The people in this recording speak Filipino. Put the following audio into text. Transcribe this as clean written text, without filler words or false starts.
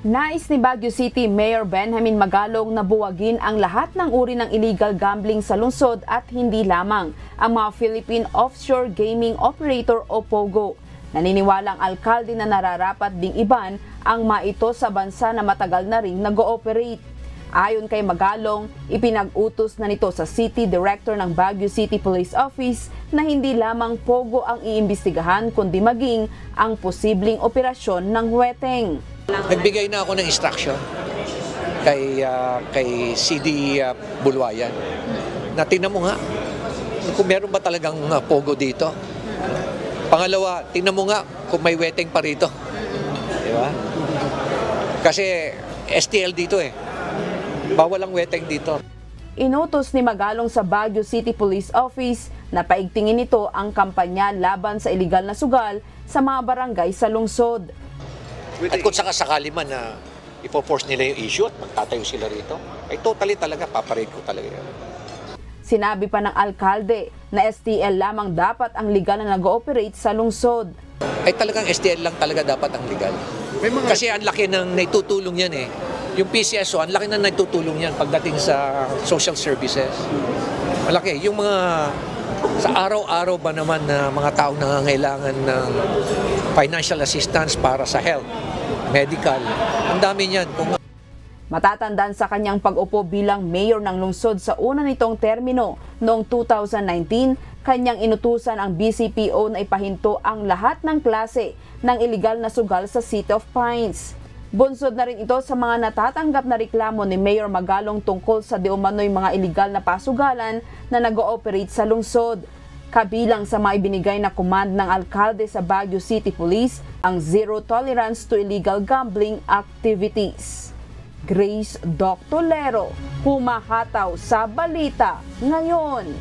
Nais ni Baguio City Mayor Benjamin Magalong na buwagin ang lahat ng uri ng illegal gambling sa lungsod at hindi lamang ang mga Philippine Offshore Gaming Operator o POGO. Naniniwalang alkalde na nararapat ding iban ang maito sa bansa na matagal na ring nag-ooperate. Ayon kay Magalong, ipinag-utos na nito sa City Director ng Baguio City Police Office na hindi lamang POGO ang iimbestigahan kundi maging ang posibleng operasyon ng weteng. Nagbigay na ako ng instruction kay CD Bulwayan na tingnan mo nga kung meron ba talagang POGO dito. Pangalawa, tingnan mo nga kung may weteng pa rito. Di ba? Kasi STL dito eh. Bawal ang weteng dito. Inutos ni Magalong sa Baguio City Police Office na paigtingin nito ang kampanya laban sa iligal na sugal sa mga barangay sa lungsod. At kung sakasakali man na ipo-force nila yung issue at magtatayo sila rito, ay totally talaga, paparade ko talaga yan. Sinabi pa ng alkalde na STL lamang dapat ang legal na nag-ooperate sa lungsod. Ay talagang STL lang talaga dapat ang legal. Kasi ang laki ng naitutulong yan eh. Yung PCSO, ang laki na naitutulong yan pagdating sa social services. Malaki. Yung mga sa araw-araw ba naman na mga taong nangangailangan ng financial assistance para sa health, medical, ang dami niyan. Matatandaan sa kanyang pag-upo bilang mayor ng lungsod sa una nitong termino noong 2019, kanyang inutusan ang BCPO na ipahinto ang lahat ng klase ng iligal na sugal sa City of Pines. Bunsod na rin ito sa mga natatanggap na reklamo ni Mayor Magalong tungkol sa di umano'y mga iligal na pasugalan na nag-ooperate sa lungsod. Kabilang sa mga ibinigay na command ng alkalde sa Baguio City Police ang zero tolerance to illegal gambling activities. Grace Doctolero, humahataw sa balita ngayon.